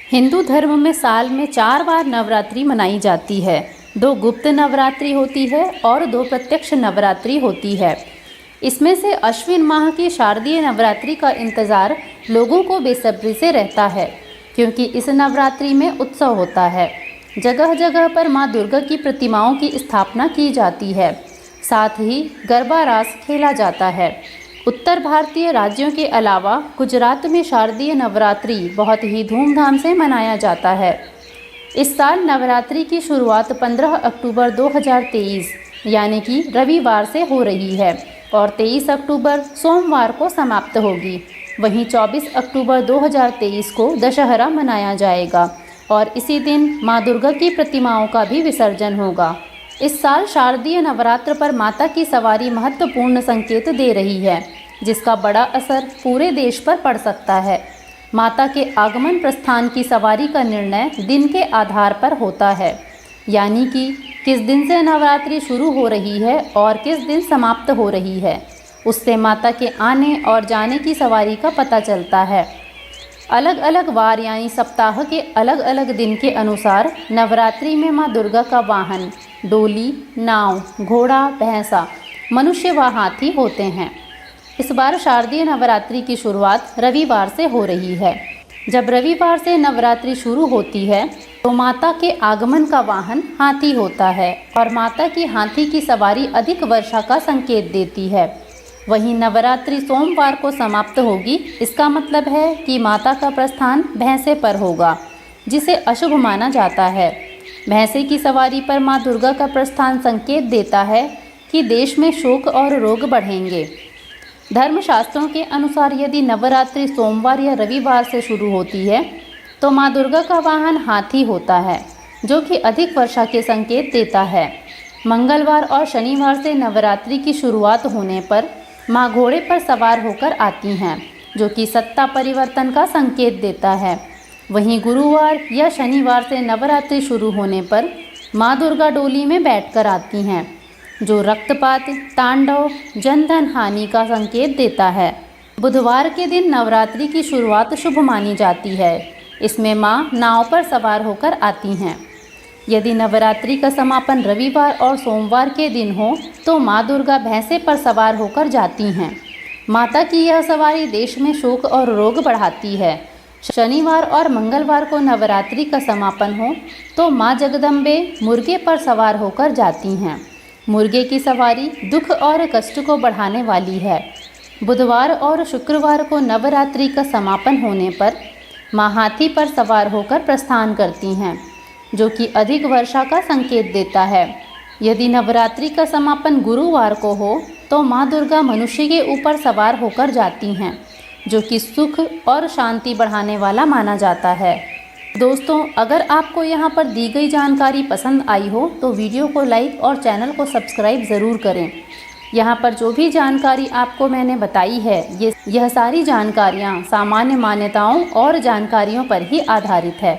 हिंदू धर्म में साल में 4 बार नवरात्रि मनाई जाती है। 2 गुप्त नवरात्रि होती है और 2 प्रत्यक्ष नवरात्रि होती है। इसमें से अश्विन माह की शारदीय नवरात्रि का इंतज़ार लोगों को बेसब्री से रहता है, क्योंकि इस नवरात्रि में उत्सव होता है। जगह जगह पर माँ दुर्गा की प्रतिमाओं की स्थापना की जाती है। साथ ही गरबा रास खेला जाता है। उत्तर भारतीय राज्यों के अलावा गुजरात में शारदीय नवरात्रि बहुत ही धूमधाम से मनाया जाता है। इस साल नवरात्रि की शुरुआत 15 अक्टूबर 2023 यानी कि रविवार से हो रही है और 23 अक्टूबर सोमवार को समाप्त होगी। वहीं 24 अक्टूबर 2023 को दशहरा मनाया जाएगा और इसी दिन माँ दुर्गा की प्रतिमाओं का भी विसर्जन होगा। इस साल शारदीय नवरात्र पर माता की सवारी महत्वपूर्ण संकेत दे रही है, जिसका बड़ा असर पूरे देश पर पड़ सकता है। माता के आगमन प्रस्थान की सवारी का निर्णय दिन के आधार पर होता है, यानी कि किस दिन से नवरात्रि शुरू हो रही है और किस दिन समाप्त हो रही है, उससे माता के आने और जाने की सवारी का पता चलता है। अलग अलग वार यानी सप्ताह के अलग अलग दिन के अनुसार नवरात्रि में माँ दुर्गा का वाहन डोली, नाव, घोड़ा, भैंसा, मनुष्य व हाथी होते हैं। इस बार शारदीय नवरात्रि की शुरुआत रविवार से हो रही है। जब रविवार से नवरात्रि शुरू होती है तो माता के आगमन का वाहन हाथी होता है और माता की हाथी की सवारी अधिक वर्षा का संकेत देती है। वहीं नवरात्रि सोमवार को समाप्त होगी। इसका मतलब है कि माता का प्रस्थान भैंसे पर होगा, जिसे अशुभ माना जाता है। भैंसे की सवारी पर माँ दुर्गा का प्रस्थान संकेत देता है कि देश में शोक और रोग बढ़ेंगे। धर्मशास्त्रों के अनुसार यदि नवरात्रि सोमवार या रविवार से शुरू होती है तो माँ दुर्गा का वाहन हाथी होता है, जो कि अधिक वर्षा के संकेत देता है। मंगलवार और शनिवार से नवरात्रि की शुरुआत होने पर माँ घोड़े पर सवार होकर आती हैं, जो कि सत्ता परिवर्तन का संकेत देता है। वहीं गुरुवार या शनिवार से नवरात्रि शुरू होने पर माँ दुर्गा डोली में बैठकर आती हैं, जो रक्तपात, तांडव, जनधन हानि का संकेत देता है। बुधवार के दिन नवरात्रि की शुरुआत शुभ मानी जाती है। इसमें माँ नाव पर सवार होकर आती हैं। यदि नवरात्रि का समापन रविवार और सोमवार के दिन हो तो माँ दुर्गा भैंसे पर सवार होकर जाती हैं। माता की यह सवारी देश में शोक और रोग बढ़ाती है। शनिवार और मंगलवार को नवरात्रि का समापन हो तो माँ जगदम्बे मुर्गे पर सवार होकर जाती हैं। मुर्गे की सवारी दुख और कष्ट को बढ़ाने वाली है। बुधवार और शुक्रवार को नवरात्रि का समापन होने पर माँ हाथी पर सवार होकर प्रस्थान करती हैं, जो कि अधिक वर्षा का संकेत देता है। यदि नवरात्रि का समापन गुरुवार को हो तो माँ दुर्गा मनुष्य के ऊपर सवार होकर जाती हैं, जो कि सुख और शांति बढ़ाने वाला माना जाता है। दोस्तों, अगर आपको यहाँ पर दी गई जानकारी पसंद आई हो तो वीडियो को लाइक और चैनल को सब्सक्राइब ज़रूर करें। यहाँ पर जो भी जानकारी आपको मैंने बताई है, यह सारी जानकारियाँ सामान्य मान्यताओं और जानकारियों पर ही आधारित है।